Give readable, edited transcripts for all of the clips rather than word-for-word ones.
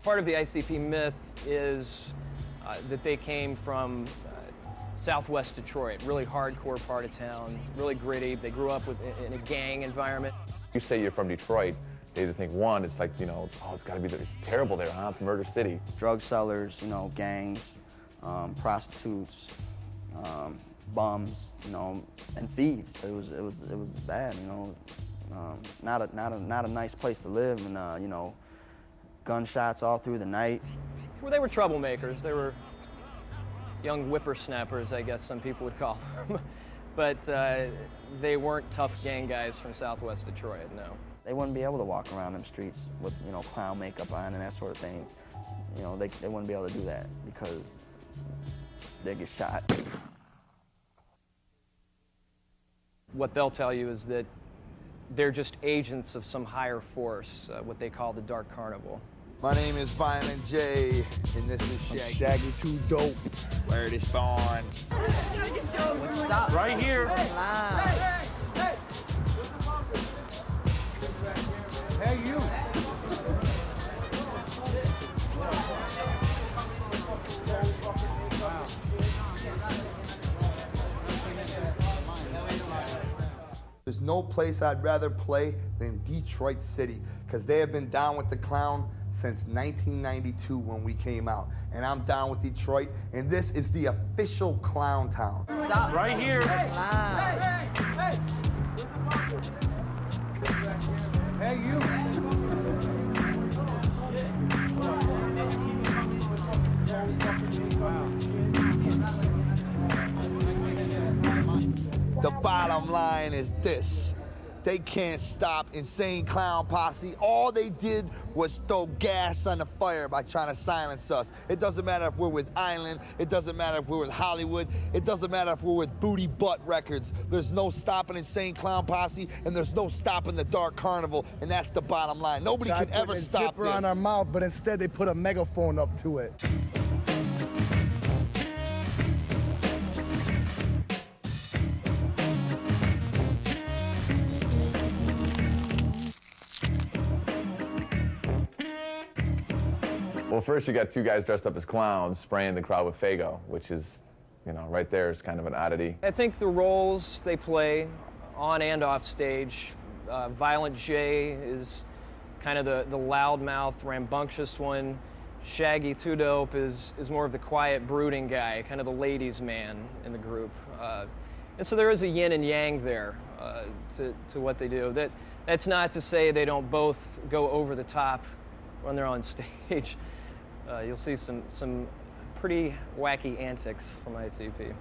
Part of the ICP myth is that they came from southwest Detroit, really hardcore part of town, really gritty. They grew up in a gang environment. You say you're from Detroit, they either think, one, it's like, you know, oh, it's gotta be, it's terrible there, huh? It's Murder City. Drug sellers, you know, gangs, prostitutes, bums, you know, and thieves. It was bad, you know. Not a nice place to live, and you know, gunshots all through the night. Well, they were troublemakers. They were young whippersnappers, I guess some people would call them. But they weren't tough gang guys from southwest Detroit, no. They wouldn't be able to walk around them streets with, you know, clown makeup on and that sort of thing. You know, they wouldn't be able to do that because they'd get shot. What they'll tell you is that they're just agents of some higher force, what they call the Dark Carnival. My name is Violent J, and this is Shaggy Too Dope. Word is born. Right here. Hey, you. There's no place I'd rather play than Detroit City, because they have been down with the clown since 1992 when we came out. And I'm down with Detroit, and this is the official clown town. Stop. Right here. Hey, you. The bottom line is this. They can't stop Insane Clown Posse. All they did was throw gas on the fire by trying to silence us. It doesn't matter if we're with Island. It doesn't matter if we're with Hollywood. It doesn't matter if we're with Booty Butt Records. There's no stopping Insane Clown Posse, and there's no stopping the Dark Carnival, and that's the bottom line. Nobody can ever stop this. On our mouth, but instead they put a megaphone up to it. Well, first you got two guys dressed up as clowns spraying the crowd with Faygo, which is, you know, right there is kind of an oddity. I think the roles they play on and off stage, Violent J is kind of the loudmouth, rambunctious one. Shaggy Too Dope is more of the quiet, brooding guy, kind of the ladies' man in the group. And so there is a yin and yang there to what they do. That's not to say they don't both go over the top when they're on stage. You'll see some pretty wacky antics from ICP.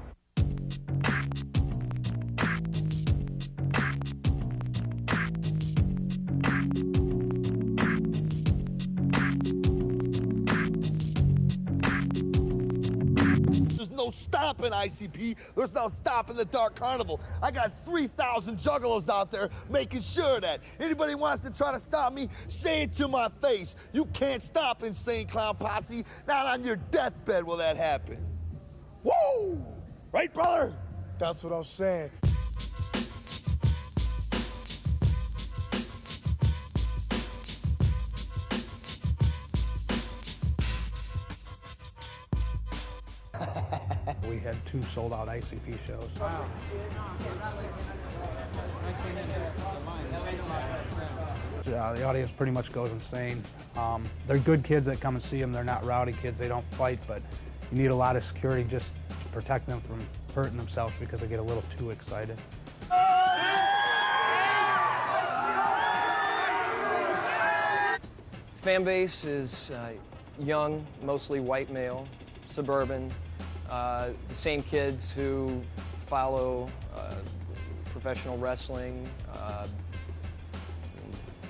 There's no stopping ICP. There's no stopping the Dark Carnival. I got 3,000 juggalos out there making sure that anybody wants to try to stop me, say it to my face. You can't stop Insane Clown Posse. Not on your deathbed will that happen. Woo! Right, brother? That's what I'm saying. We had 2 sold-out ICP shows. Wow. The audience pretty much goes insane. They're good kids that come and see them. They're not rowdy kids. They don't fight, but you need a lot of security just to protect them from hurting themselves because they get a little too excited. Fan base is young, mostly white male, suburban. The same kids who follow professional wrestling,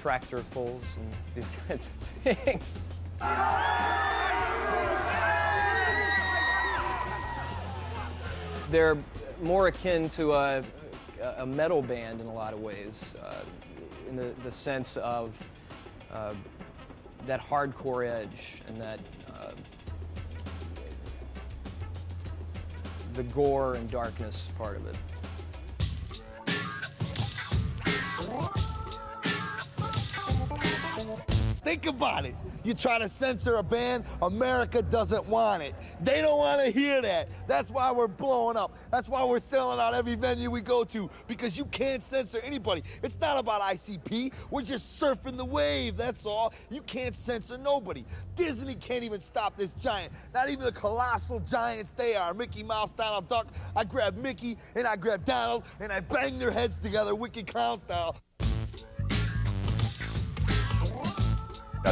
tractor pulls, and these kinds of things. They're more akin to a metal band in a lot of ways, in the sense of that hardcore edge and that the gore and darkness part of it. Think about it. You try to censor a band, America doesn't want it. They don't want to hear that. That's why we're blowing up. That's why we're selling out every venue we go to, because you can't censor anybody. It's not about ICP. We're just surfing the wave, that's all. You can't censor nobody. Disney can't even stop this giant. Not even the colossal giants they are. Mickey Mouse, Donald Duck. I grab Mickey and I grab Donald and I bang their heads together, wicked clown style.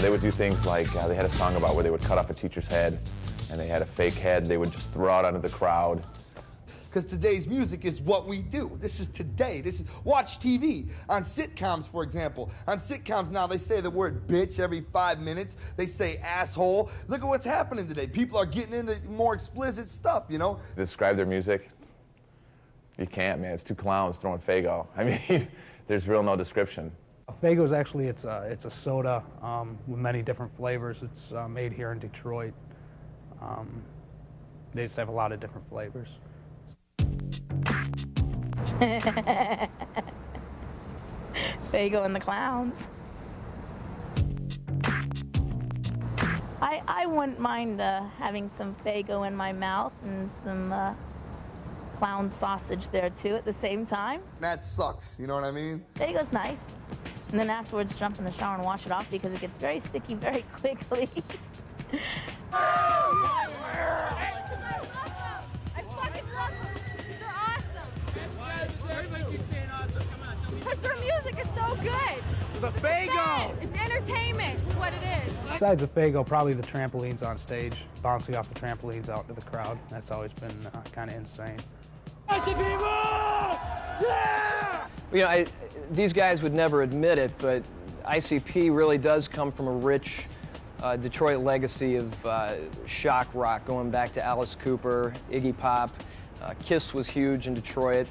They would do things like, they had a song about where they would cut off a teacher's head, and they had a fake head they would just throw out onto the crowd. Because today's music is what we do. This is today. Watch TV. On sitcoms, for example. On sitcoms now, they say the word bitch every 5 minutes. They say asshole. Look at what's happening today. People are getting into more explicit stuff, you know? Describe their music? You can't, man. It's two clowns throwing Faygo. I mean, there's real no description. Faygo is actually, it's a soda with many different flavors. It's made here in Detroit. They just have a lot of different flavors. Faygo and the Clowns. I wouldn't mind having some Faygo in my mouth and some clown sausage there too at the same time. That sucks, you know what I mean? Faygo's nice. And then afterwards jump in the shower and wash it off because it gets very sticky very quickly. I fucking love them. They're awesome. Everybody keeps saying awesome. Come on. Because their music is so good. The Faygo! It's entertainment. It's what it is. Besides the Faygo, probably the trampolines on stage, bouncing off the trampolines out to the crowd. That's always been kind of insane. Yeah! You know, these guys would never admit it, but ICP really does come from a rich Detroit legacy of shock rock, going back to Alice Cooper, Iggy Pop. Kiss was huge in Detroit.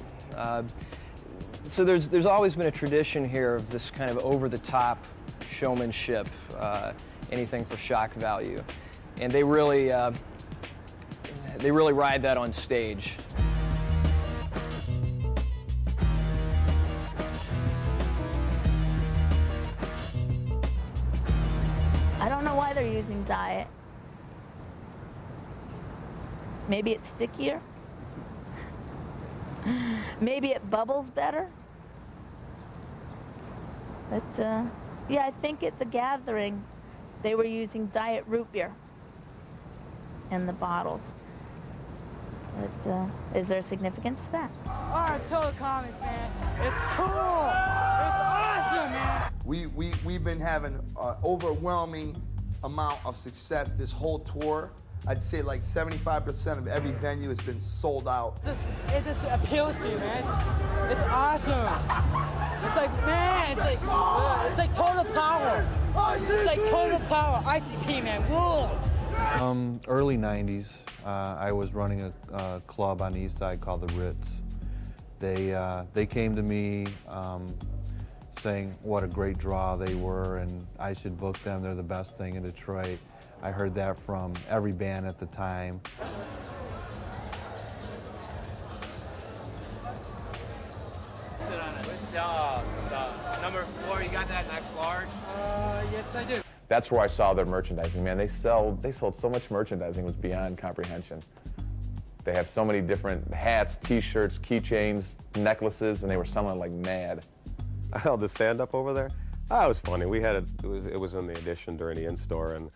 So there's always been a tradition here of this kind of over-the-top showmanship, anything for shock value. And they really ride that on stage. I don't know why they're using diet. Maybe it's stickier. Maybe it bubbles better. But yeah, I think at the gathering they were using diet root beer in the bottles. But is there significance to that? Oh, it's total comics, man. It's cool. It's awesome, man. We've been having an overwhelming amount of success this whole tour. I'd say like 75% of every venue has been sold out. It just appeals to you, man. It's awesome. It's like, man, it's like total power. It's like total power. ICP, man, rules. Early 90s, I was running a club on the east side called the Ritz. They came to me saying what a great draw they were and I should book them. They're the best thing in Detroit. I heard that from every band at the time. Number 4, you got that next large? Yes, I do. That's where I saw their merchandising, man. They sold so much merchandising, it was beyond comprehension. They have so many different hats, t-shirts, keychains, necklaces, and they were selling like mad. I held the stand-up over there. Oh, it was funny. We had it was in the edition during the in-store, and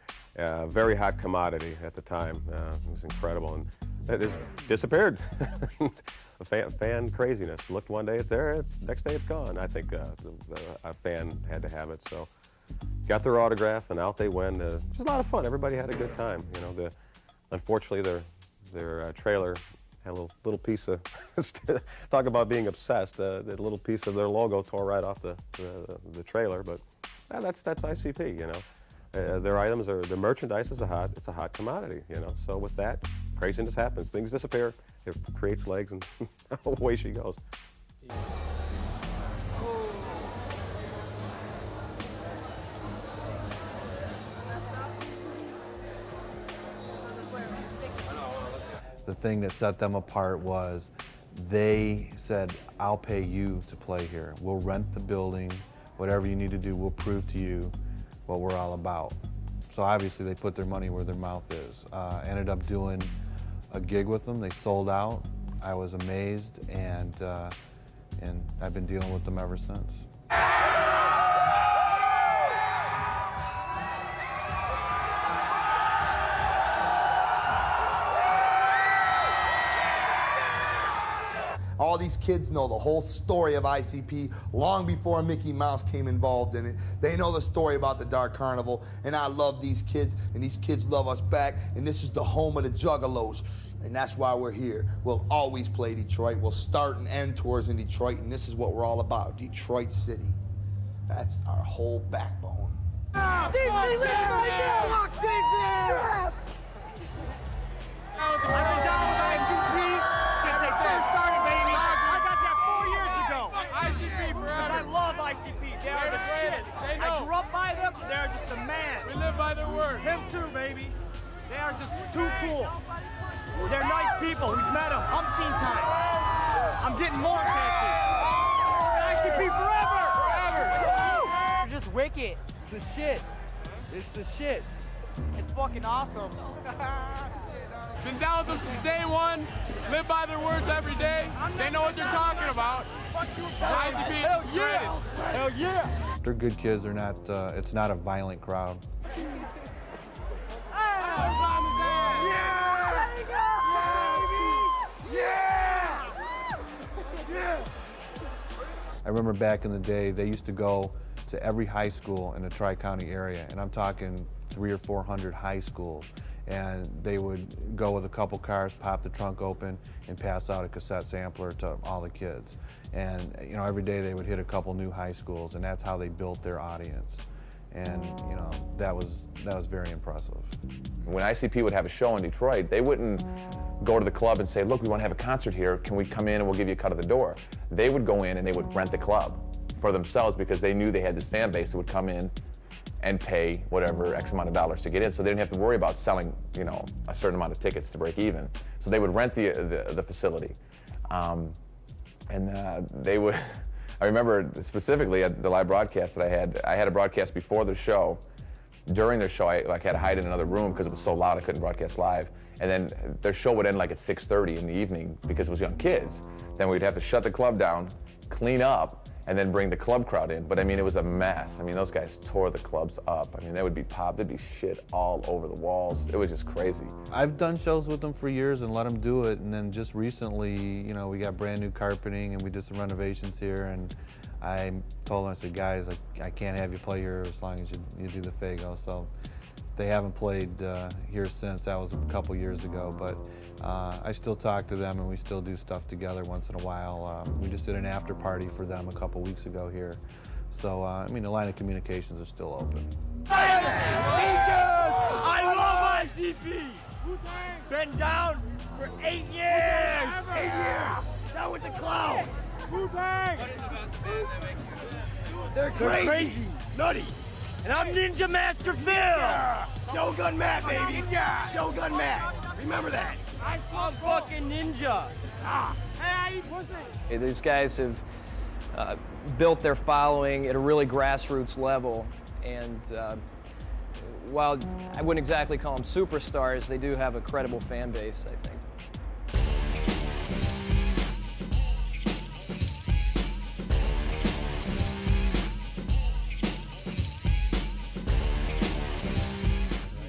very hot commodity at the time. It was incredible, and it disappeared. fan craziness. Looked one day, it's there. Next day, it's gone. I think a fan had to have it, so got their autograph, and out they went. It was a lot of fun. Everybody had a good time. You know, unfortunately, their trailer had a little piece of talk about being obsessed. The little piece of their logo tore right off the trailer, but that's ICP. You know, their items the merchandise is a hot commodity. You know, so with that, craziness happens. Things disappear. It creates legs, and away she goes. The thing that set them apart was they said, I'll pay you to play here. We'll rent the building, whatever you need to do, we'll prove to you what we're all about. so obviously they put their money where their mouth is. Ended up doing a gig with them. They sold out. I was amazed, and I've been dealing with them ever since. All these kids know the whole story of ICP long before Mickey Mouse came involved in it. They know the story about the Dark Carnival, and I love these kids, and these kids love us back, and this is the home of the Juggalos, and that's why we're here. We'll always play Detroit. We'll start and end tours in Detroit, and this is what we're all about, Detroit City. That's our whole backbone. Disney right now! Fuck Disney! I've been down with ICP since they first started, baby. I got that 4 years ago. ICP forever. I love ICP. They are the shit. I grew up by them. They're just the man. We live by their word. Him too, baby. They are just too cool. They're nice people. We've met them umpteen times. I'm getting more tattoos. ICP forever. Forever. You're just wicked. It's the shit. It's the shit. It's fucking awesome. Been down with them since day one. Live by their words every day. They know what they're talking about. Hell yeah! Hell yeah! They're good kids. They're not. It's not a violent crowd. I remember back in the day, they used to go to every high school in the Tri-County area, and I'm talking 300 or 400 high schools. And they would go with a couple cars, pop the trunk open, and pass out a cassette sampler to all the kids. And you know, every day they would hit a couple new high schools, and that's how they built their audience. And you know, that was very impressive. When ICP would have a show in Detroit, they wouldn't go to the club and say, look, we want to have a concert here. Can we come in and we'll give you a cut of the door? They would go in and they would rent the club for themselves because they knew they had this fan base that would come in and pay whatever X amount of dollars to get in. So they didn't have to worry about selling, you know, a certain amount of tickets to break even. So they would rent the facility. They would, I remember specifically at the live broadcast that I had a broadcast before the show. During their show, I had to hide in another room because it was so loud I couldn't broadcast live. And then their show would end like at 6:30 in the evening because it was young kids. Then we'd have to shut the club down, clean up, and then bring the club crowd in. But I mean, it was a mess. I mean, those guys tore the clubs up. I mean, they would be popped, there'd be shit all over the walls. It was just crazy. I've done shows with them for years and let them do it, and then just recently, you know, we got brand new carpeting and we did some renovations here, and I told them, I said, guys, I can't have you play here as long as you do the Fago. So they haven't played here since. That was a couple years ago, but I still talk to them and we still do stuff together once in a while. We just did an after party for them a couple weeks ago here. So, I mean, the line of communications is still open. I love ICP! Been down for 8 years! 8 years! Down with the clown! Wu-Tang! They're crazy! Nutty! And I'm Ninja Master Phil! Yeah. Shogun Matt, baby! Yeah. Shogun Matt! Remember that! I'm fucking ninja! Hey, these guys have built their following at a really grassroots level, and while I wouldn't exactly call them superstars, they do have a credible fan base, I think.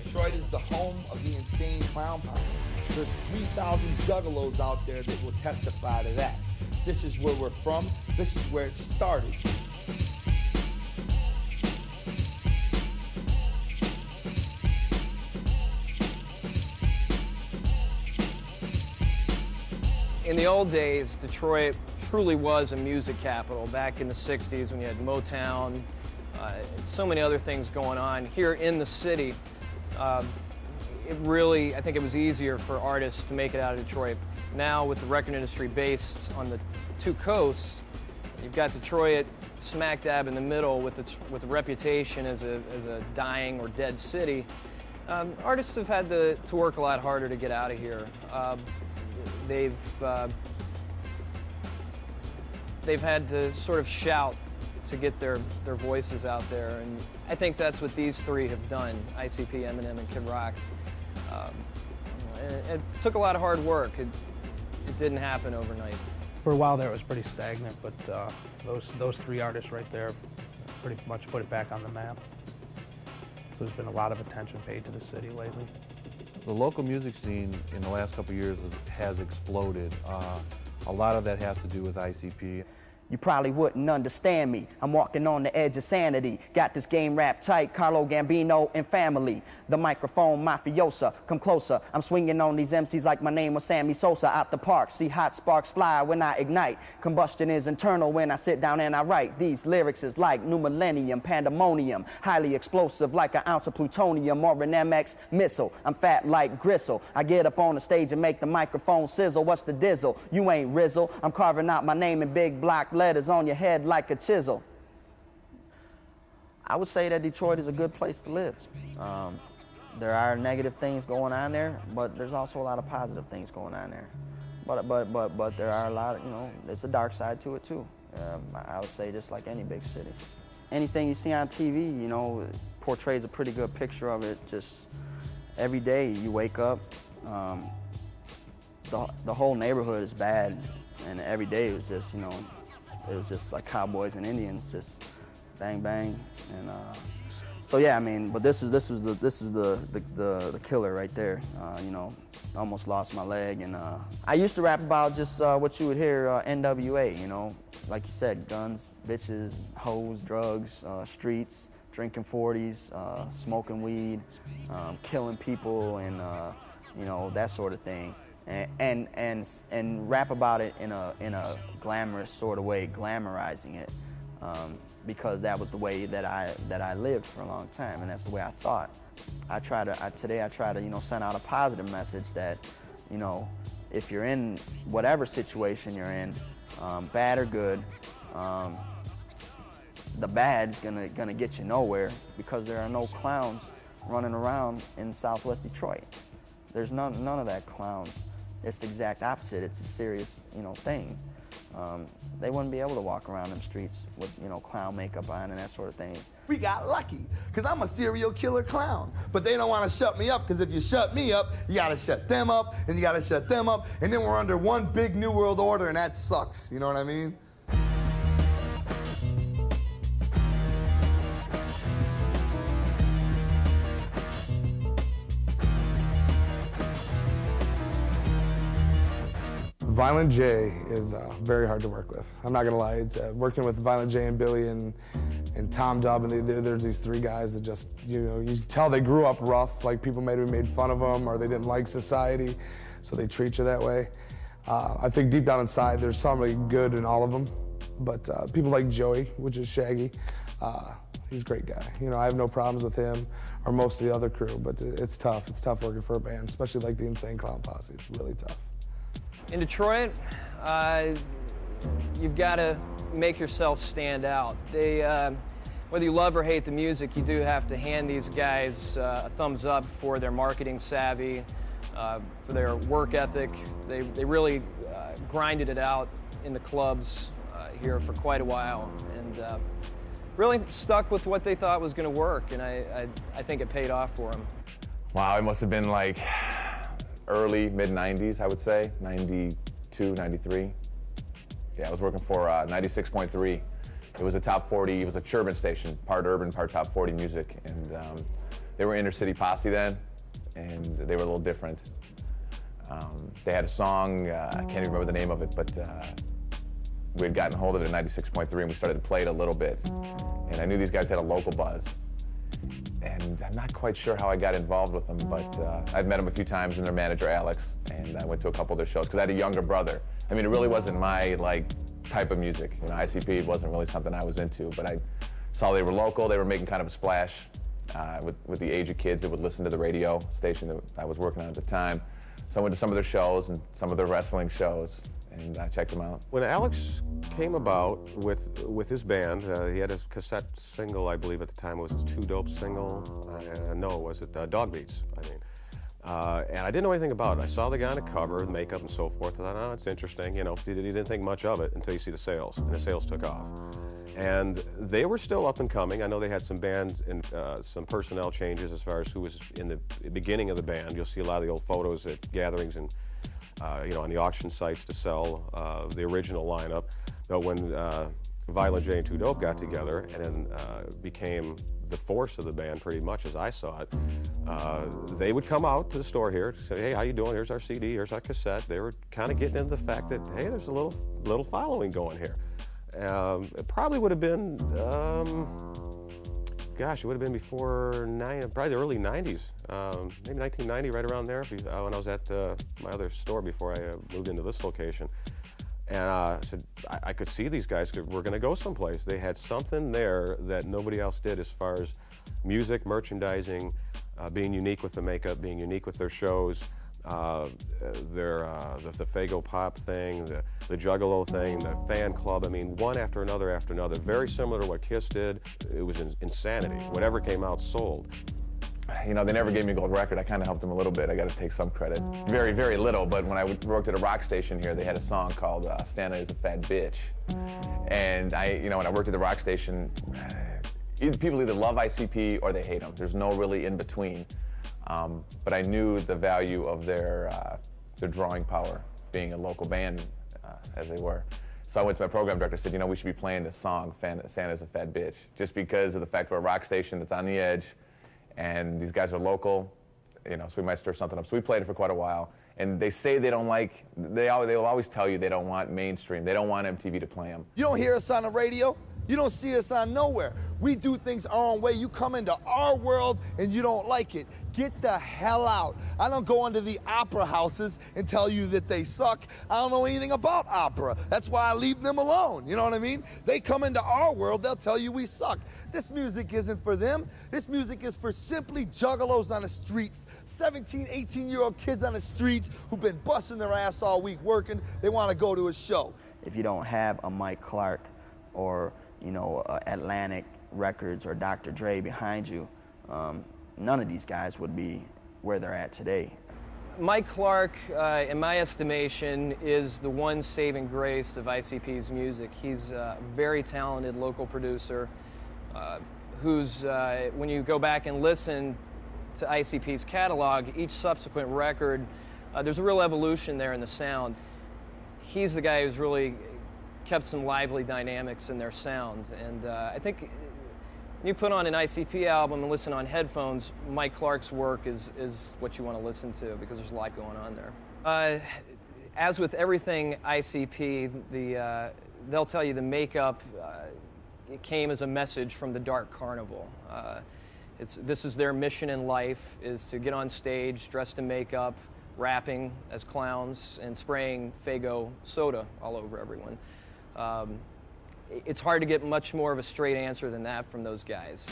Detroit is the home of the insane clown posse. There's 3,000 juggalos out there that will testify to that. This is where we're from. This is where it started. In the old days, Detroit truly was a music capital. Back in the 60s when you had Motown, so many other things going on. Here in the city, it really, I think it was easier for artists to make it out of Detroit. Now with the record industry based on the two coasts, you've got Detroit smack dab in the middle with a reputation as a dying or dead city. Artists have had to work a lot harder to get out of here. They've had to sort of shout to get their voices out there, and I think that's what these three have done, ICP, Eminem, and Kid Rock. It took a lot of hard work. It didn't happen overnight. For a while there, it was pretty stagnant, but those three artists right there pretty much put it back on the map. So there's been a lot of attention paid to the city lately. The local music scene in the last couple of years has exploded. A lot of that has to do with ICP. You probably wouldn't understand me. I'm walking on the edge of sanity. Got this game wrapped tight, Carlo Gambino and family. The microphone mafiosa, come closer. I'm swinging on these MCs like my name was Sammy Sosa. Out the park, see hot sparks fly when I ignite. Combustion is internal when I sit down and I write. These lyrics is like new millennium, pandemonium. Highly explosive like an ounce of plutonium or an MX missile. I'm fat like gristle. I get up on the stage and make the microphone sizzle. What's the dizzle? You ain't Rizzle. I'm carving out my name in big block letters on your head like a chisel. I would say that Detroit is a good place to live. There are negative things going on there, but there's also a lot of positive things going on there. But there are a lot of, there's a dark side to it too. I would say just like any big city. Anything you see on TV, portrays a pretty good picture of it. Just every day you wake up, the whole neighborhood is bad, and every day it was just, it was just like cowboys and Indians, just bang bang, and so yeah, I mean, but this is the killer right there. Almost lost my leg, and I used to rap about just what you would hear NWA, like you said, guns, bitches, hoes, drugs, streets, drinking 40s, smoking weed, killing people, and that sort of thing. And rap about it in a glamorous sort of way, glamorizing it, because that was the way that I lived for a long time, and that's the way I thought. Today I try to send out a positive message that if you're in whatever situation you're in, bad or good, the bad's gonna get you nowhere, because there are no clowns running around in Southwest Detroit. There's none of that clowns. It's the exact opposite. It's a serious, thing. They wouldn't be able to walk around them streets with, clown makeup on and that sort of thing. We got lucky, because I'm a serial killer clown. But they don't want to shut me up, because if you shut me up, you got to shut them up, and you got to shut them up, and then we're under one big new world order, and that sucks. You know what I mean? Violent J is very hard to work with. I'm not gonna lie. It's working with Violent J and Billy and Tom Dubb, and there's these three guys that just, you tell they grew up rough, like people maybe made fun of them or they didn't like society, so they treat you that way. I think deep down inside there's somebody good in all of them, but people like Joey, which is Shaggy, he's a great guy. I have no problems with him or most of the other crew, but it's tough. It's tough working for a band, especially like the Insane Clown Posse. It's really tough. In Detroit, you've got to make yourself stand out. Whether you love or hate the music, you do have to hand these guys a thumbs up for their marketing savvy, for their work ethic. They really grinded it out in the clubs here for quite a while, and really stuck with what they thought was going to work, and I think it paid off for them. Wow, it must have been like early, mid-90s, I would say, 92, 93. Yeah, I was working for 96.3. It was a top 40, it was a urban station, part urban, part top 40 music, and they were inner city posse then, and they were a little different. They had a song, I can't even remember the name of it, but we had gotten hold of it at 96.3, and we started to play it a little bit, and I knew these guys had a local buzz. And I'm not quite sure how I got involved with them, but I'd met them a few times, and their manager, Alex, and I went to a couple of their shows, because I had a younger brother. I mean, it really wasn't my, type of music. ICP wasn't really something I was into, but I saw they were local, they were making kind of a splash with the age of kids that would listen to the radio station that I was working on at the time. So I went to some of their shows and some of their wrestling shows, and I checked them out. When Alex came about with his band, he had his cassette single, I believe at the time. It was his Too Dope single. No, was it Dog Beats, I mean. And I didn't know anything about it. I saw the guy on the cover, the makeup and so forth, and I thought, oh, it's interesting. You didn't think much of it until you see the sales, and the sales took off. And they were still up and coming. I know they had some band and some personnel changes as far as who was in the beginning of the band. You'll see a lot of the old photos at gatherings and you know, on the auction sites to sell the original lineup. But when Violent J and Two Dope got together and then became the force of the band, pretty much as I saw it, they would come out to the store here to say, hey, how you doing? Here's our CD, here's our cassette. They were kind of getting into the fact that, hey, there's a little following going here. It probably would have been, gosh, it would have been before probably the early 90s, maybe 1990, right around there, when I was at my other store before I moved into this location. And I said, I could see these guys were going to go someplace. They had something there that nobody else did as far as music, merchandising, being unique with the makeup, being unique with their shows, the Faygo Pop thing, the Juggalo thing, the fan club. I mean, one after another after another. Very similar to what Kiss did. It was insanity. Whatever came out sold. You know, they never gave me a gold record. I kind of helped them a little bit. I got to take some credit. Very, very little, but when I worked at a rock station here, they had a song called Santa is a Fat Bitch. And you know, when I worked at the rock station, people either love ICP or they hate them. There's no really in between. But I knew the value of their drawing power, being a local band as they were. So I went to my program director and said, you know, we should be playing this song, Santa's a Fat Bitch, just because of the fact we're a rock station that's on the edge. And these guys are local, you know, so we might stir something up. So we played it for quite a while. And they say they don't like, they will always tell you they don't want mainstream. They don't want MTV to play them. You don't hear us on the radio. You don't see us on nowhere. We do things our own way. You come into our world and you don't like it. Get the hell out. I don't go into the opera houses and tell you that they suck. I don't know anything about opera. That's why I leave them alone. You know what I mean? They come into our world, they'll tell you we suck. This music isn't for them. This music is for simply juggalos on the streets, 17, 18-year-old kids on the streets who've been busting their ass all week working. They want to go to a show. If you don't have a Mike Clark or, you know, Atlantic Records or Dr. Dre behind you, none of these guys would be where they're at today. Mike Clark, in my estimation, is the one saving grace of ICP's music. He's a very talented local producer who's, when you go back and listen to ICP's catalog, each subsequent record, there's a real evolution there in the sound. He's the guy who's really kept some lively dynamics in their sound. And I think when you put on an ICP album and listen on headphones, Mike Clark's work is what you want to listen to because there's a lot going on there. As with everything ICP, they'll tell you the makeup it came as a message from the Dark Carnival. This is their mission in life, is to get on stage dressed in makeup, rapping as clowns, and spraying Faygo soda all over everyone. It's hard to get much more of a straight answer than that from those guys.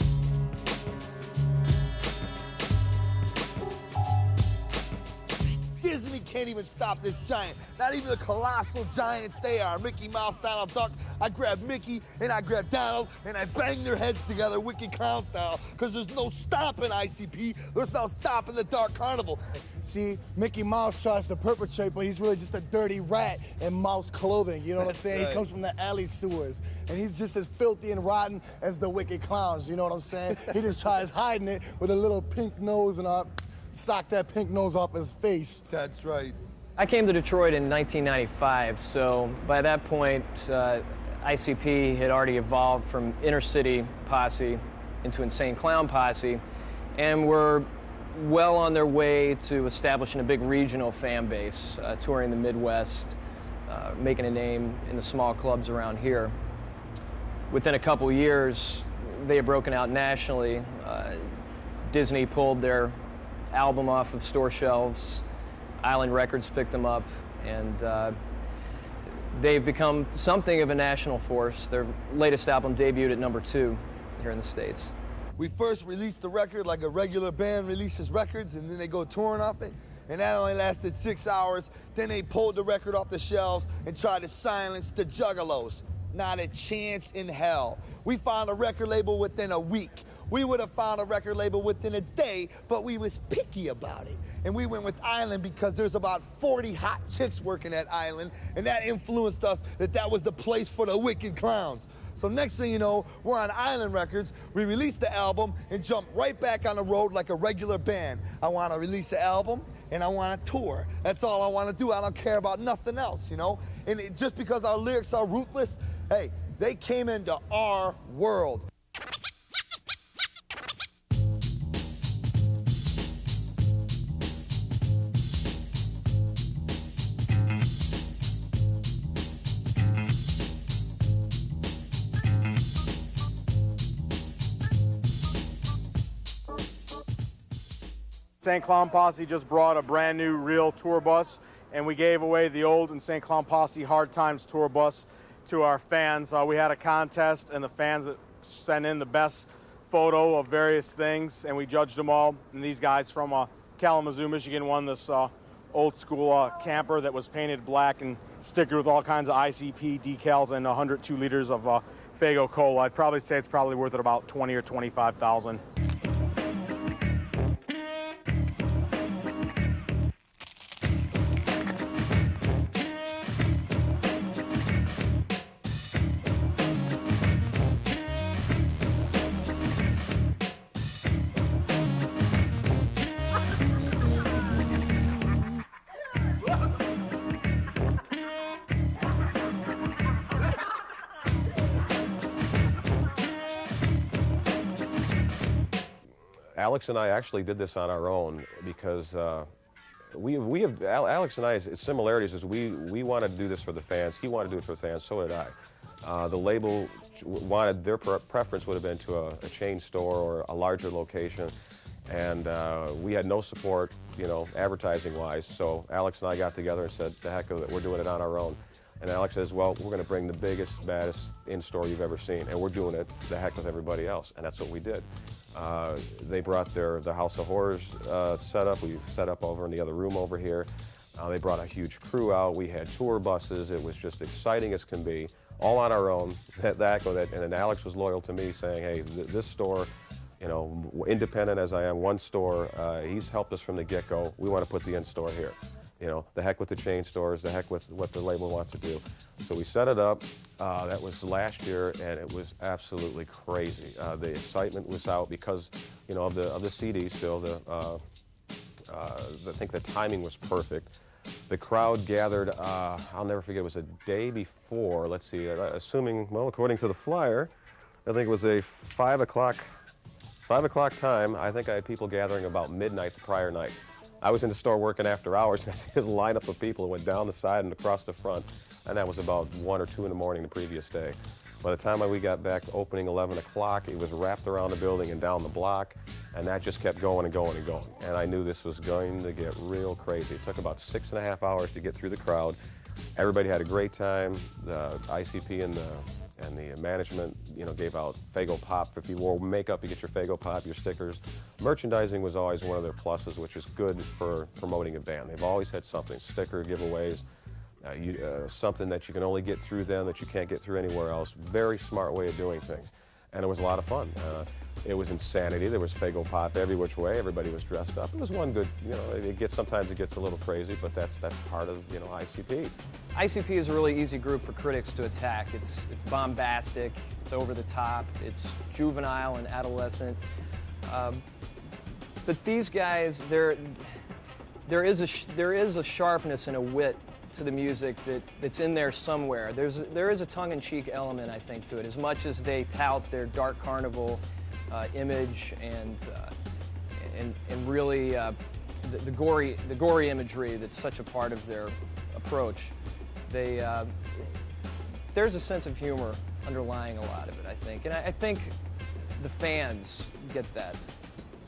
Disney can't even stop this giant. Not even the colossal giants they are. Mickey Mouse, Donald Duck. I grab Mickey and I grab Donald and I bang their heads together wicked clown style because there's no stopping ICP. There's no stopping the Dark Carnival. See, Mickey Mouse tries to perpetrate, but he's really just a dirty rat in mouse clothing. You know what I'm saying? Right. He comes from the alley sewers. And he's just as filthy and rotten as the wicked clowns. You know what I'm saying? He just tries hiding it with a little pink nose and sock that pink nose off his face. That's right. I came to Detroit in 1995, so by that point, ICP had already evolved from inner city posse into Insane Clown Posse, and were well on their way to establishing a big regional fan base, touring the Midwest, making a name in the small clubs around here. Within a couple years, they had broken out nationally. Disney pulled their album off of store shelves. Island Records picked them up, and they've become something of a national force. Their latest album debuted at #2 here in the States. We first released the record like a regular band releases records, and then they go touring off it. And that only lasted 6 hours. Then they pulled the record off the shelves and tried to silence the Juggalos. Not a chance in hell. We found a record label within a week. We would have found a record label within a day, but we was picky about it. And we went with Island because there's about 40 hot chicks working at Island, and that influenced us that was the place for the wicked clowns. So next thing you know, we're on Island Records. We release the album and jump right back on the road like a regular band. I want to release the album and I want to tour. That's all I want to do. I don't care about nothing else, you know? And just because our lyrics are ruthless, hey, they came into our world. St. Clown Posse just brought a brand new real tour bus, and we gave away the old and St. Clown Posse Hard Times tour bus to our fans. We had a contest, and the fans that sent in the best photo of various things, and we judged them all. And these guys from Kalamazoo, Michigan won this old school camper that was painted black and stickered with all kinds of ICP decals and 102 liters of Faygo Cola. I'd probably say it's probably worth about $20,000 or $25,000. Alex and I actually did this on our own because Alex and I's similarities is we wanted to do this for the fans. He wanted to do it for the fans. So did I. The label wanted, their preference would have been to a chain store or a larger location, and we had no support, you know, advertising-wise. So Alex and I got together and said, "The heck of it, we're doing it on our own." And Alex says, "Well, we're going to bring the biggest, baddest in-store you've ever seen, and we're doing it the heck with everybody else." And that's what we did. They brought the House of Horrors setup. We set up over in the other room over here. They brought a huge crew out. We had tour buses. It was just exciting as can be, all on our own. And then Alex was loyal to me, saying, "Hey, this store, you know, independent as I am, one store, he's helped us from the get-go. We want to put the in-store here. You know, the heck with the chain stores, the heck with what the label wants to do." So we set it up. That was last year, and it was absolutely crazy. The excitement was out because, you know, of the CD still. I think the timing was perfect. The crowd gathered. I'll never forget. It was a day before. Let's see. Assuming, well, according to the flyer, I think it was a 5 o'clock time. I think I had people gathering about midnight the prior night. I was in the store working after hours, and I see this lineup of people that went down the side and across the front, and that was about 1 or 2 in the morning the previous day. By the time we got back opening 11 o'clock, it was wrapped around the building and down the block, and that just kept going and going and going. And I knew this was going to get real crazy. It took about 6.5 hours to get through the crowd. Everybody had a great time. The ICP and the management, you know, gave out Faygo Pop. If you wore makeup, you get your Faygo Pop, your stickers. Merchandising was always one of their pluses, which is good for promoting a band. They've always had something, sticker giveaways, something that you can only get through them that you can't get through anywhere else. Very smart way of doing things. And it was a lot of fun. It was insanity. There was Faygo Pop every which way. Everybody was dressed up. It was one good, you know, sometimes it gets a little crazy, but that's part of, you know, ICP. ICP is a really easy group for critics to attack. It's bombastic, it's over the top, it's juvenile and adolescent. But these guys, there is a sharpness and a wit to the music that's in there somewhere. There is a tongue-in-cheek element, I think, to it, as much as they tout their dark carnival image and really the gory imagery that's such a part of their approach. There's a sense of humor underlying a lot of it, I think, and I think the fans get that.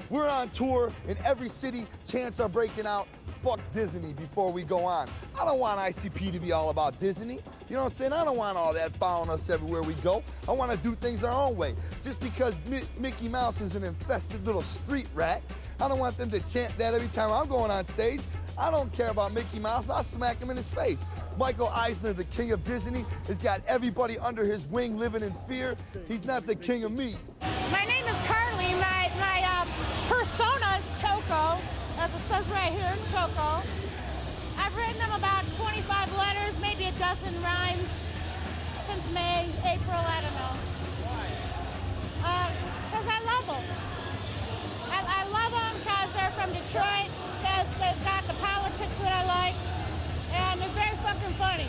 We're on tour in every city. Chants are breaking out. Fuck Disney before we go on. I don't want ICP to be all about Disney. You know what I'm saying? I don't want all that following us everywhere we go. I want to do things our own way. Just because Mickey Mouse is an infested little street rat, I don't want them to chant that every time I'm going on stage. I don't care about Mickey Mouse. I'll smack him in his face. Michael Eisner, the king of Disney, has got everybody under his wing living in fear. He's not the king of me. My name is Carly. My persona is Choco, as it says right here, Choco. I've written them about 25 letters, maybe a dozen rhymes. happens May, April, I don't know. Why? Because I love them. I love them because they're from Detroit, because they've got the politics that I like, and they're very fucking funny.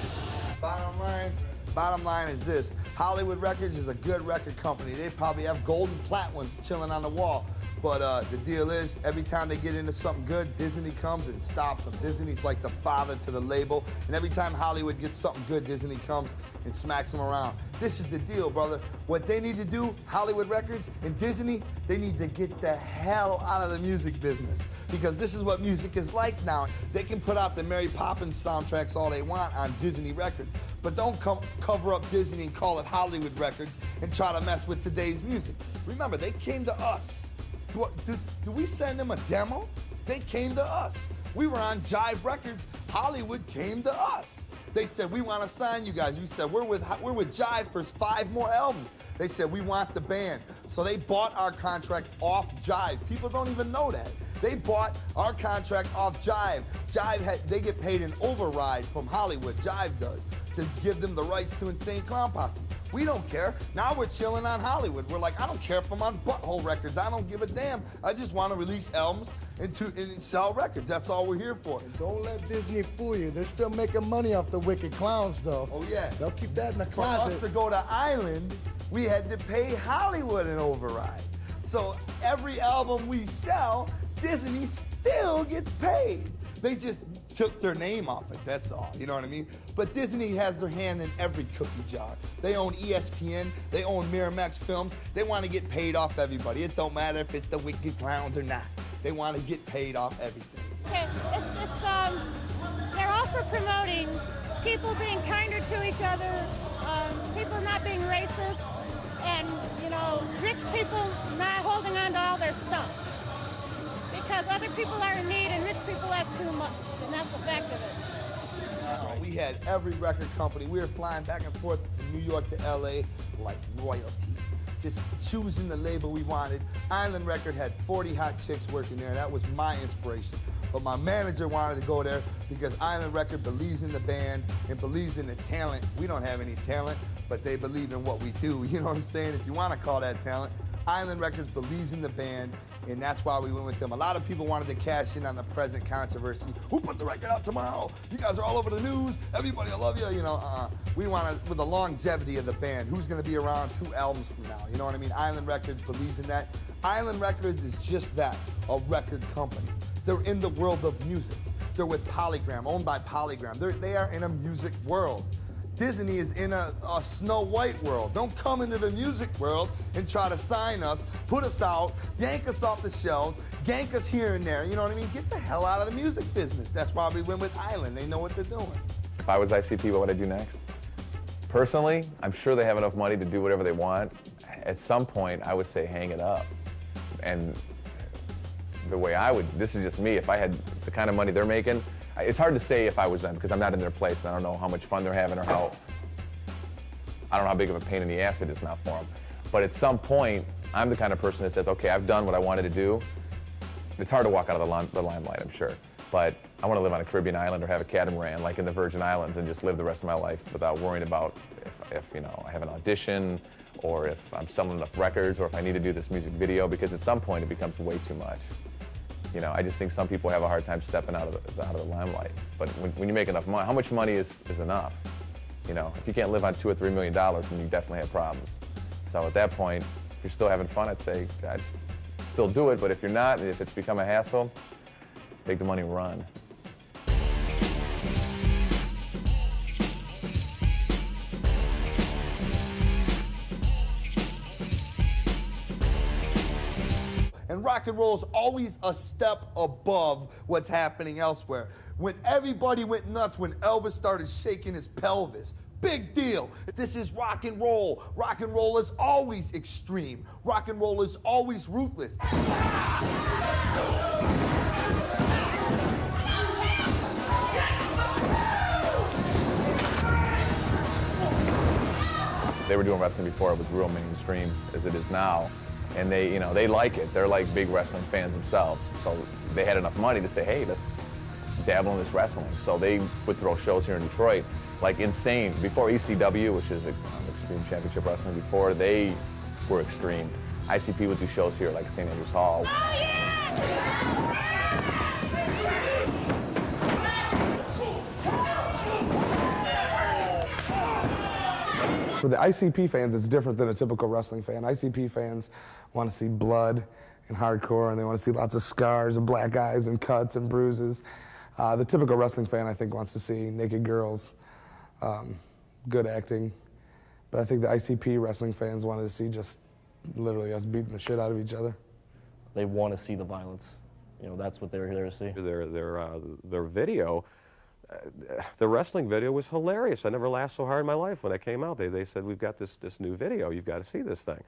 Bottom line is this. Hollywood Records is a good record company. They probably have gold and plat ones chilling on the wall. But the deal is, every time they get into something good, Disney comes and stops them. Disney's like the father to the label. And every time Hollywood gets something good, Disney comes and smacks them around. This is the deal, brother. What they need to do, Hollywood Records and Disney, they need to get the hell out of the music business. Because this is what music is like now. They can put out the Mary Poppins soundtracks all they want on Disney Records. But don't cover up Disney and call it Hollywood Records and try to mess with today's music. Remember, they came to us. Do we send them a demo? They came to us. We were on Jive Records. Hollywood came to us. They said, we want to sign you guys. We said, we're with Jive for 5 more albums. They said, we want the band. So they bought our contract off Jive. People don't even know that. They bought our contract off Jive. They get paid an override from Hollywood, Jive does, to give them the rights to Insane Clown Posse. We don't care. Now we're chilling on Hollywood. We're like, I don't care if I'm on Butthole Records. I don't give a damn. I just want to release albums and sell records. That's all we're here for. And don't let Disney fool you. They're still making money off the Wicked Clowns, though. Oh, yeah. They'll keep that in the closet. For us to go to Island, we had to pay Hollywood an override. So every album we sell, Disney still gets paid. They just took their name off it, that's all, you know what I mean? But Disney has their hand in every cookie jar. They own ESPN, they own Miramax Films, they want to get paid off everybody. It don't matter if it's the Wicked Clowns or not. They want to get paid off everything. Okay, they're also promoting people being kinder to each other, people not being racist, and, you know, rich people not holding on to all their stuff. Because other people are in need and rich people have too much, and that's a fact of it. We had every record company. We were flying back and forth from New York to LA like royalty. Just choosing the label we wanted. Island Record had 40 hot chicks working there. That was my inspiration. But my manager wanted to go there because Island Record believes in the band and believes in the talent. We don't have any talent, but they believe in what we do. You know what I'm saying? If you want to call that talent. Island Records believes in the band, and that's why we went with them. A lot of people wanted to cash in on the present controversy. Who put the record out tomorrow? You guys are all over the news. Everybody will love you. You know, we want to, with the longevity of the band, who's going to be around 2 albums from now? You know what I mean? Island Records believes in that. Island Records is just that, a record company. They're in the world of music. They're with Polygram, owned by Polygram. They are in a music world. Disney is in a Snow White world. Don't come into the music world and try to sign us, put us out, yank us off the shelves, gank us here and there. You know what I mean? Get the hell out of the music business. That's why we went with Island. They know what they're doing. If I was ICP, what would I do next? Personally, I'm sure they have enough money to do whatever they want. At some point, I would say hang it up. And the way I would, this is just me, if I had the kind of money they're making, it's hard to say if I was them because I'm not in their place and I don't know how much fun they're having or I don't know how big of a pain in the ass it is now for them. But at some point, I'm the kind of person that says, okay, I've done what I wanted to do. It's hard to walk out of the limelight, I'm sure. But I want to live on a Caribbean island or have a catamaran like in the Virgin Islands and just live the rest of my life without worrying about if you know, I have an audition or if I'm selling enough records or if I need to do this music video, because at some point it becomes way too much. You know, I just think some people have a hard time stepping out of the limelight. But when you make enough money, how much money is enough? You know, if you can't live on $2 or $3 million, then you definitely have problems. So at that point, if you're still having fun, I'd say, I'd still do it. But if you're not, if it's become a hassle, take the money and run. And rock and roll is always a step above what's happening elsewhere. When everybody went nuts when Elvis started shaking his pelvis, big deal. This is rock and roll. Rock and roll is always extreme. Rock and roll is always ruthless. They were doing wrestling before it was real mainstream as it is now. And they, you know, they like it. They're like big wrestling fans themselves. So they had enough money to say, hey, let's dabble in this wrestling. So they would throw shows here in Detroit, like insane. Before ECW, which is Extreme Championship Wrestling, before they were Extreme, ICP would do shows here like St. Andrews Hall. Oh, yeah! For the ICP fans, it's different than a typical wrestling fan. ICP fans want to see blood and hardcore, and they want to see lots of scars and black eyes and cuts and bruises. The typical wrestling fan, I think, wants to see naked girls, good acting. But I think the ICP wrestling fans wanted to see just literally us beating the shit out of each other. They want to see the violence. You know, that's what they're there to see. Their video, the wrestling video was hilarious. I never laughed so hard in my life when it came out. They said, we've got this new video. You've got to see this thing.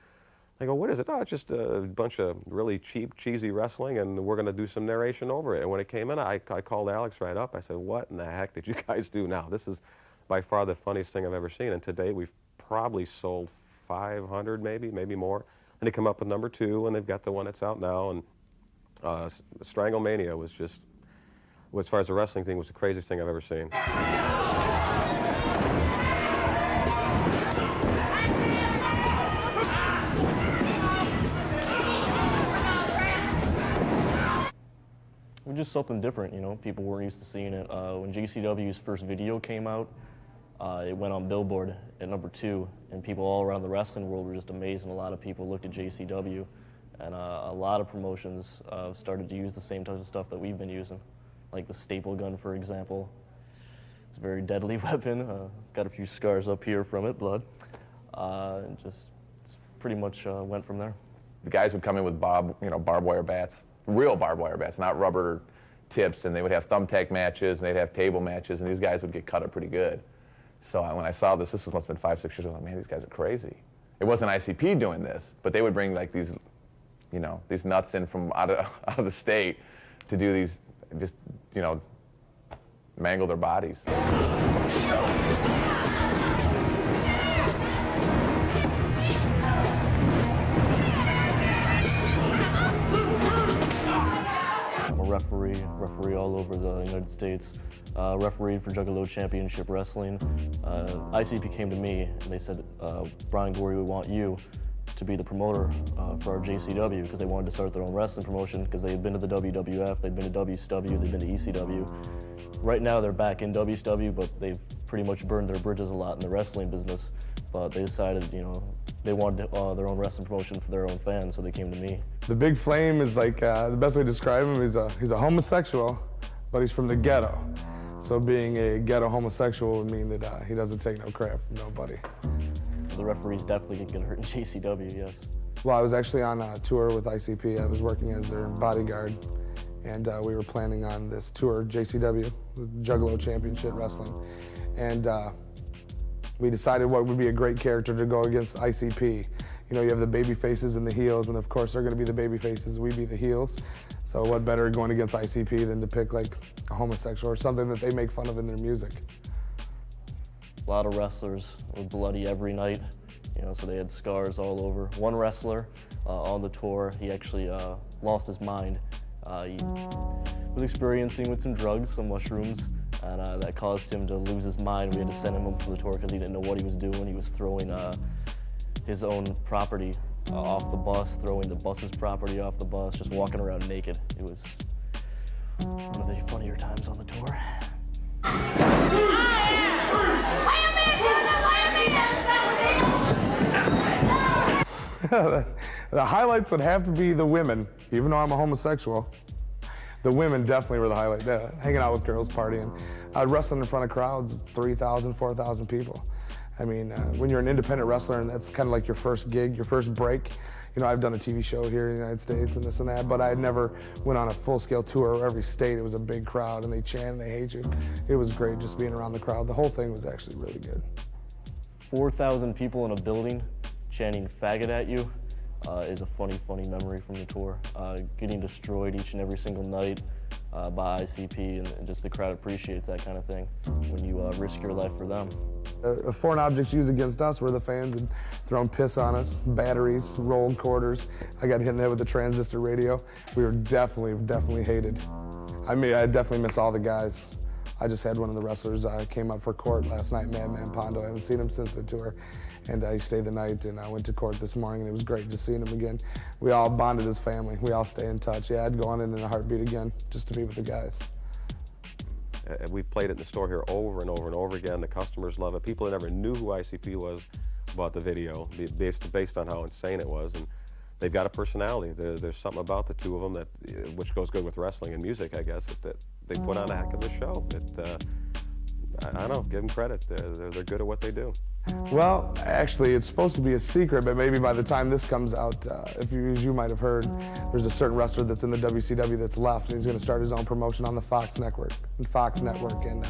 I go, what is it? Oh, it's just a bunch of really cheap, cheesy wrestling, and we're going to do some narration over it. And when it came in, I called Alex right up. I said, what in the heck did you guys do now? This is by far the funniest thing I've ever seen. And today we've probably sold 500, maybe more. And they come up with number 2, and they've got the one that's out now. And Stranglemania was just, as far as the wrestling thing, was the craziest thing I've ever seen. It was just something different, you know. People weren't used to seeing it. When JCW's first video came out, it went on Billboard at number 2, and people all around the wrestling world were just amazed, and a lot of people looked at JCW, and a lot of promotions started to use the same type of stuff that we've been using, like the staple gun, for example. It's a very deadly weapon. Got a few scars up here from it, blood. And just pretty much went from there. The guys would come in with barbed wire bats, real barbed wire bats, not rubber tips, and they would have thumbtack matches, and they'd have table matches, and these guys would get cut up pretty good. So when I saw this must have been 5, 6 years ago, I was like, man, these guys are crazy. It wasn't ICP doing this, but they would bring like these nuts in from out of the state to do these, just, mangle their bodies. I'm a referee all over the United States. Refereed for Juggalo Championship Wrestling. ICP came to me and they said, Brian Gorey, we want you to be the promoter for our JCW, because they wanted to start their own wrestling promotion, because they had been to the WWF, they'd been to WCW, they'd been to ECW. Right now they're back in WCW, but they've pretty much burned their bridges a lot in the wrestling business. But they decided, they wanted their own wrestling promotion for their own fans, so they came to me. The Big Flame is like, the best way to describe him is he's a homosexual, but he's from the ghetto. So being a ghetto homosexual would mean that he doesn't take no crap from nobody. The referees definitely get hurt in JCW, yes. Well, I was actually on a tour with ICP. I was working as their bodyguard, and we were planning on this tour, JCW, Juggalo Championship Wrestling. And we decided what would be a great character to go against ICP. You have the baby faces and the heels, and of course they're going to be the baby faces, we be the heels. So what better going against ICP than to pick like a homosexual or something that they make fun of in their music. A lot of wrestlers were bloody every night, so they had scars all over. One wrestler on the tour, he actually lost his mind. He was experiencing with some drugs, some mushrooms, and that caused him to lose his mind. We had to send him home for the tour because he didn't know what he was doing. He was throwing his own property off the bus, throwing the bus's property off the bus, just walking around naked. It was one of the funnier times on the tour. The highlights would have to be the women, even though I'm a homosexual. The women definitely were the highlight. Hanging out with girls, partying. I'd wrestle in front of crowds, 3,000, 4,000 people. I mean, when you're an independent wrestler and that's kind of like your first gig, your first break, I've done a TV show here in the United States and this and that, but I had never went on a full-scale tour where every state it was a big crowd and they chant and they hate you. It was great just being around the crowd. The whole thing was actually really good. 4,000 people in a building chanting faggot at you is a funny memory from the tour. Getting destroyed each and every single night by ICP, and just the crowd appreciates that kind of thing when you risk your life for them. Foreign objects used against us were the fans had thrown piss on us, batteries, rolled quarters. I got hit in the head with a transistor radio. We were definitely hated. I mean, I definitely miss all the guys. I just had one of the wrestlers came up for court last night, Madman Pondo. I haven't seen him since the tour. And I stayed the night, and I went to court this morning, and it was great just seeing him again. We all bonded as family. We all stay in touch. Yeah, I'd go on in a heartbeat again just to be with the guys. We've played it in the store here over and over and over again. The customers love it. People that never knew who ICP was bought the video based on how insane it was. And they've got a personality. There's something about the two of them that, which goes good with wrestling and music, I guess, that they put on a heck of a show. I don't know, give them credit. They're good at what they do. Well, actually, it's supposed to be a secret, but maybe by the time this comes out, as you might have heard, there's a certain wrestler that's in the WCW that's left, and he's going to start his own promotion on the Fox Network. And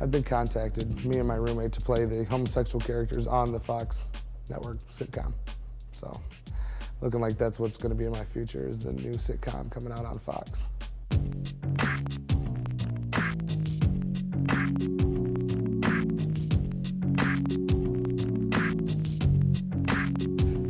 I've been contacted, me and my roommate, to play the homosexual characters on the Fox Network sitcom. So, looking like that's what's going to be in my future, is the new sitcom coming out on Fox.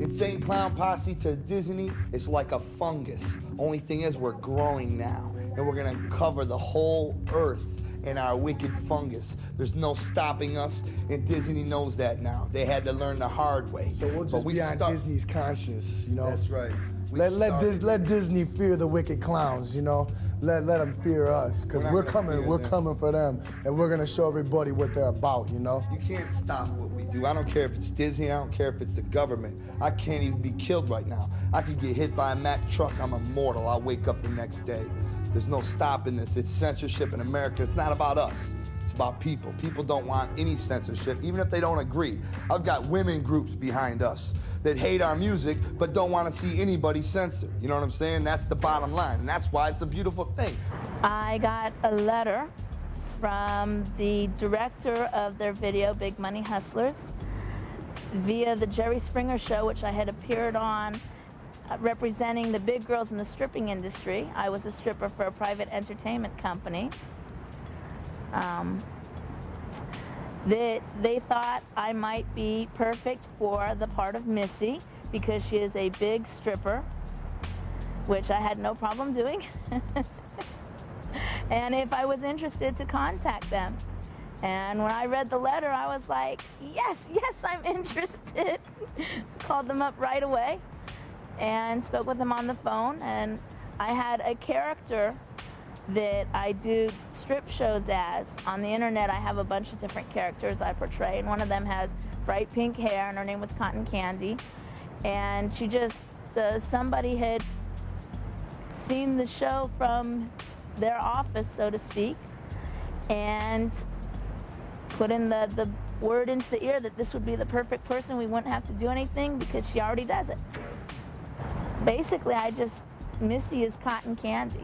Insane Clown Posse to Disney is like a fungus. Only thing is, we're growing now, and we're gonna cover the whole earth in our wicked fungus. There's no stopping us, and Disney knows that now. They had to learn the hard way. So we'll just be on Disney's conscience, you know? That's right. Let Disney fear the wicked clowns, you know? Let them fear us, because we're coming for them, and we're gonna show everybody what they're about, you know? You can't stop what we do. I don't care if it's Disney, I don't care if it's the government. I can't even be killed right now. I could get hit by a Mack truck, I'm immortal. I'll wake up the next day. There's no stopping this. It's censorship in America. It's not about us. It's about people. People don't want any censorship, even if they don't agree. I've got women groups behind us that hate our music but don't want to see anybody censored. You know what I'm saying? That's the bottom line, and that's why it's a beautiful thing. I got a letter from the director of their video, Big Money Hustlers, via the Jerry Springer show, which I had appeared on representing the big girls in the stripping industry. I was a stripper for a private entertainment company. They thought I might be perfect for the part of Missy because she is a big stripper, which I had no problem doing. And if I was interested, to contact them. And when I read the letter, I was like, yes, I'm interested. Called them up right away and spoke with them on the phone. And I had a character that I do strip shows as. On the internet, I have a bunch of different characters I portray, and one of them has bright pink hair, and her name was Cotton Candy. And she just, somebody had seen the show from their office, so to speak, and put in the word into the ear that this would be the perfect person. We wouldn't have to do anything because she already does it. Basically, Missy is Cotton Candy,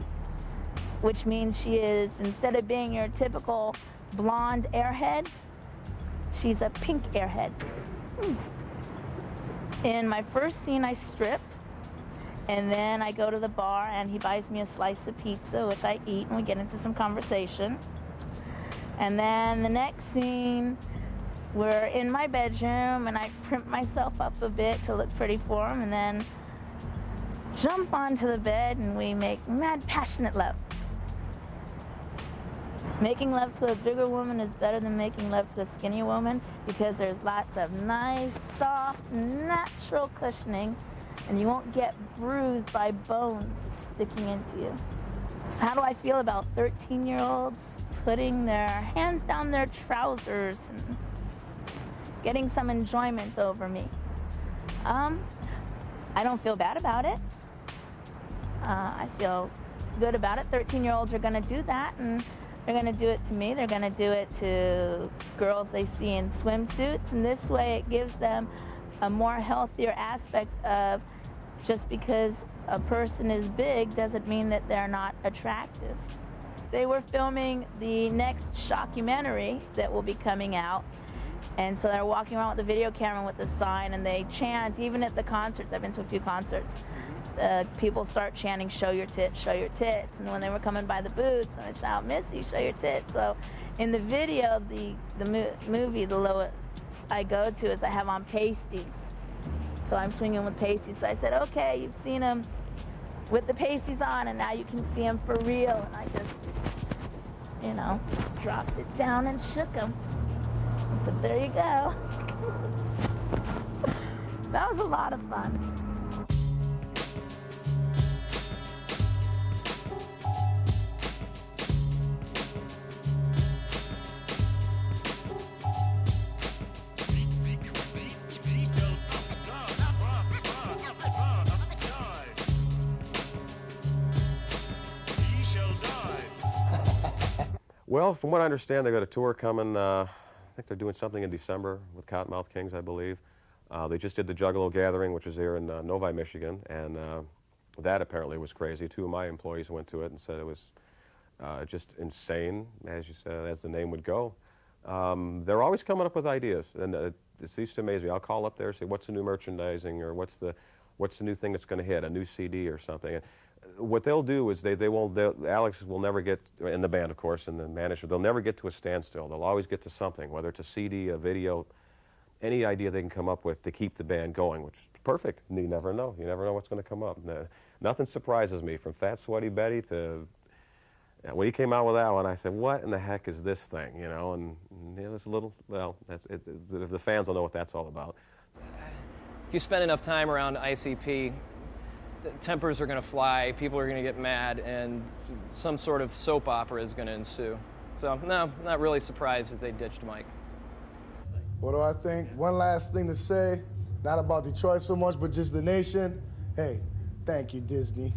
which means she is, instead of being your typical blonde airhead, she's a pink airhead. In my first scene, I strip, and then I go to the bar and he buys me a slice of pizza, which I eat, and we get into some conversation. And then the next scene, we're in my bedroom and I primp myself up a bit to look pretty for him, and then jump onto the bed and we make mad passionate love. Making love to a bigger woman is better than making love to a skinny woman because there's lots of nice, soft, natural cushioning, and you won't get bruised by bones sticking into you. So how do I feel about 13-year-olds putting their hands down their trousers and getting some enjoyment over me? I don't feel bad about it. I feel good about it. 13-year-olds are going to do that, and they're going to do it to me. They're going to do it to girls they see in swimsuits, and this way it gives them a more healthier aspect of just because a person is big doesn't mean that they're not attractive. They were filming the next shockumentary that will be coming out, And so they're walking around with the video camera with the sign, and they chant, even at the concerts. I've been to a few concerts. People start chanting, show your tits, show your tits. And when they were coming by the booths, I would shout, Missy, show your tits. So in the video, the movie, the lowest I go to is I have on pasties. So I'm swinging with pasties. So I said, okay, you've seen him with the pasties on, and now you can see him for real. And I just, you know, dropped it down and shook him. I said, there you go. That was a lot of fun. Well, from what I understand, they got a tour coming. I think they're doing something in December with Cottonmouth Kings, I believe. They just did the Juggalo Gathering, which is here in Novi, Michigan, and that apparently was crazy. 2 of my employees went to it and said it was just insane, as you said, as the name would go. They're always coming up with ideas, and it seems to amaze me. I'll call up there and say, what's the new merchandising, or what's the new thing that's going to hit, a new CD or something. And what they'll do is Alex will never get, and the band, of course, and the manager, they'll never get to a standstill. They'll always get to something, whether it's a CD, a video, any idea they can come up with to keep the band going, which is perfect. You never know. You never know what's going to come up. Nothing surprises me, from Fat Sweaty Betty to, when he came out with that one, I said, what in the heck is this thing, you know? And you know, it's a little, well, the fans will know what that's all about. If you spend enough time around ICP, tempers are going to fly, people are going to get mad, and some sort of soap opera is going to ensue. So, no, not really surprised that they ditched Mike. What do I think? One last thing to say, not about Detroit so much, but just the nation. Hey, thank you, Disney.